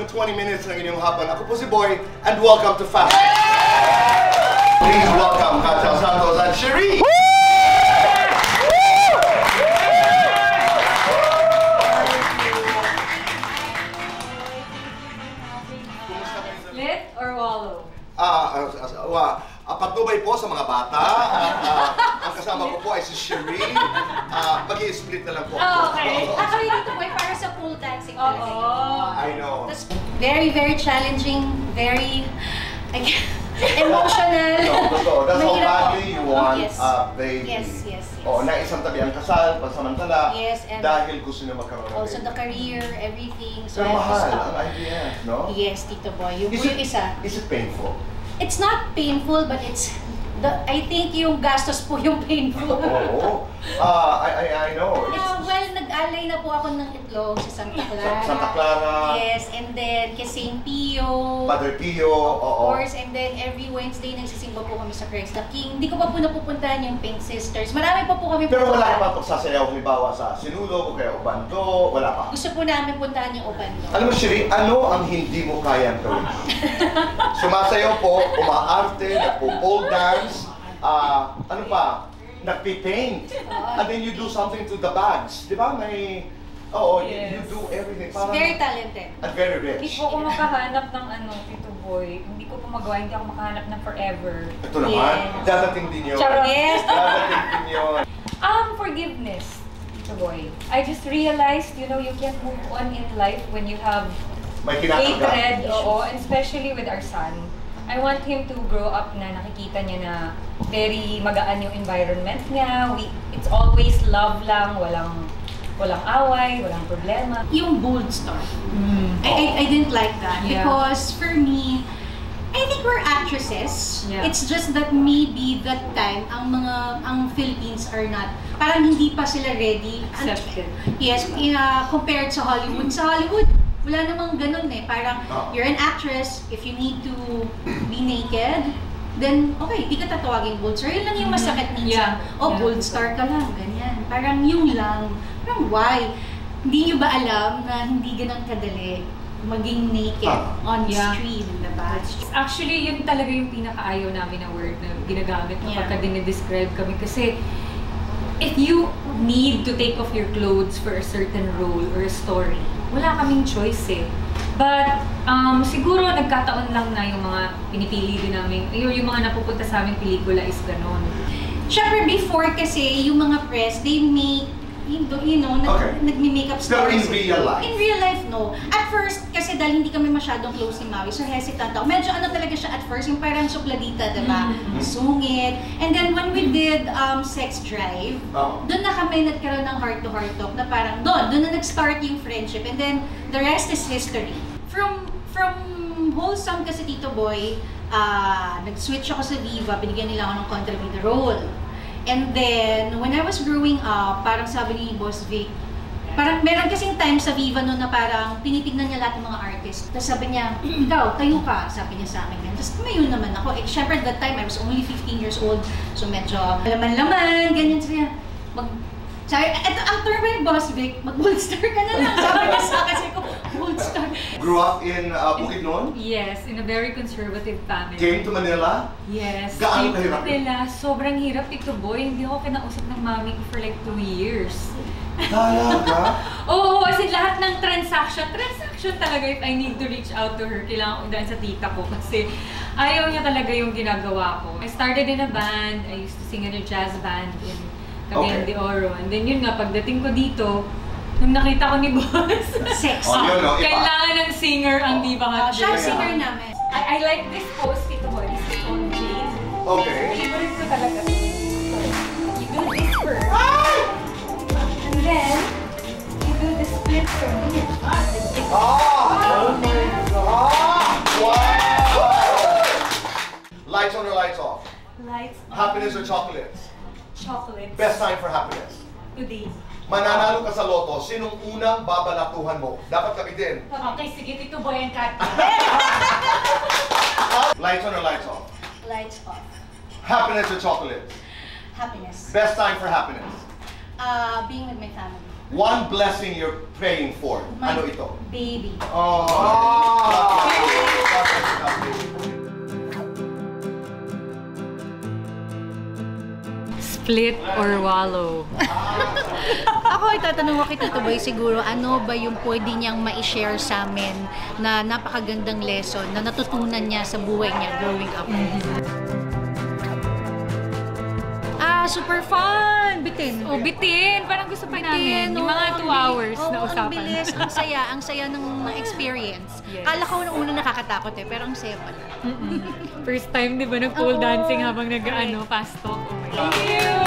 ng 20 minutes ng inyong hapon. Ako po si Boy, and welcome to Fast. Please welcome Katja Santos and Cherie! Lit or wallow? Patnubay po sa mga bata. Ang kasama ko po ay si Cherie. Mag-i-split na lang po. Okay. Actually, dito boy, para sa pool dancing talaga yun. I know. That's very, very challenging, very emotional. That's how Mahirap po. badly you want Yes. a baby. Yes. Naisang tabi ang kasal, pansamantala, Yes, and dahil gusto niya magkaroon ng also baby. the career, everything. So Pero I have to mahal stop. ang IVF, no? Yes, Tito Boy. Yung isa. Is it painful? It's not painful, but it's I think yung gastos po yung painful. Oo. I know. Well, nag-alay na po ako ng itlog sa Santa Clara. Santa Clara. Yes, and then kay St. Pio. Padre Pio. Of course, and then every Wednesday nagsisimba po kami sa Christ the King. Hindi ko pa po napupuntahan yung Pink Sisters. Marami pa po kami Pero wala puntahan. ka pa pagsasayaw, halimbawa sa Sinulo o kaya Ubando, wala pa. Gusto po namin puntahan yung Obando. Alam mo, Cherie, ano ang hindi mo kayang gawin? Sumasayaw po, umaarte, nagpo-pole dance, ano pa, nagpipaint. And then you do something to the bags. Di ba? May, you do everything. It's very talented. And very rich. Hindi po ako makahanap ng Tito Boy. Hindi ko po magawa, hindi ako makahanap ng forever. Ito naman, Yes. dadating din yun. Charot. Yes. Dadating din yun. Forgiveness, Tito Boy. I just realized, you can't move on in life when you have May kinakagat. hatred, and especially with our son. I want him to grow up na nakikita niya na very magaan yung environment niya. It's always love lang, walang away, walang problema. Yung bold star. I didn't like that because for me, I think we're actresses. Yeah. It's just that maybe that time ang Philippines are not, parang hindi pa sila ready. Accepted. Yes, compared sa Hollywood. Sa Hollywood, wala namang ganun eh. Parang, you're an actress, if you need to be naked, then, okay, di ka tatawagin bold star. Yun lang yung masakit minsan. Bold star ka lang, ganyan. Parang yung lang. Parang why? Hindi nyo ba alam na hindi ganun kadali maging naked on the street, diba? Actually, yun talaga yung pinakaayaw namin na word na ginagamit kapag dinidescribe kami. Kasi, if you need to take off your clothes for a certain role or a story, wala kaming choice eh. But, siguro nagkataon lang na yung mga pinipili din namin, yung mga napupunta sa aming pelikula is ganon. Siyempre, before kasi, yung mga press, they make, nagmi-makeup Pero in stars. real life? In real life, no. At first, kasi dahil hindi kami masyadong close ni Maui, so hesitant ako. Medyo talaga siya at first, yung parang supladita, diba? Sungit. And then when we did Sex Drive, doon na kami nagkaroon ng heart-to-heart talk na parang doon na nag-start yung friendship. And then, the rest is history. From wholesome kasi Tito Boy, nag-switch ako sa Viva, binigyan nila ako ng kontrabida role. And then, when I was growing up, parang sabi ni Boss Vic, parang meron kasing time sa Viva noon na parang tinitignan niya lahat ng mga artist. Tapos sabi niya, ikaw, tayo ka, sabi niya sa akin. Tapos tumayo naman ako. Syempre at that time, I was only 15 years old. So medyo laman-laman, ganyan siya. Sabi, eto ang term ba yung Boss Vic, mag-bold star ka na lang. Sabi niya sa akin, sabi ko, bold star. Grew up in Bukidnon? Yes, in a very conservative family. Came to Manila? Yes. Gaano Came to kahirap yun? Manila. Sobrang hirap, Tito Boy. Hindi ako kinausap ng mami ko for like 2 years. Talaga? Oo, kasi lahat ng transaction talaga, if I need to reach out to her, kailangan ko daan sa tita ko kasi ayaw niya talaga yung ginagawa ko. I started in a band, I used to sing in a jazz band in Cagayan de Oro. And then yun nga, pagdating ko dito, nung nakita ko ni Boss, Sexy. kailangan ng singer ang Diva Hot Siya ang Girl. singer namin. I like this pose, Tito Boy. This is on Jade. Okay. Favorite ko talaga. You do this first. And then, you do the split from here. Oh my God! Wow! Lights on or lights off? Lights on. Happiness or chocolates? Chocolates. Best time for happiness. Today. Mananalo ka sa loto, sinong unang babalatuhan mo? Dapat kami din. Okay, sige, Tito Boy and Kat. Lights on or lights off? Lights off. Happiness or chocolates? Happiness. Best time for happiness? Being with my family. one blessing you're praying for. Ano ito? Baby. Split or wallow? Ako, itatanong ko kay Tito Boy siguro, ano ba yung pwede niyang ma-share sa amin na napakagandang lesson na natutunan niya sa buhay niya growing up? Super fun! Bitin. Bitin! Parang gusto pa namin. Yung mga 2 hours na usapan. Ang bilis, ang saya ng experience. Yes. Kala ko una nakakatakot pero ang saya pala. First time, di ba, nag-pole dancing habang nag-fast talk. Oh my God.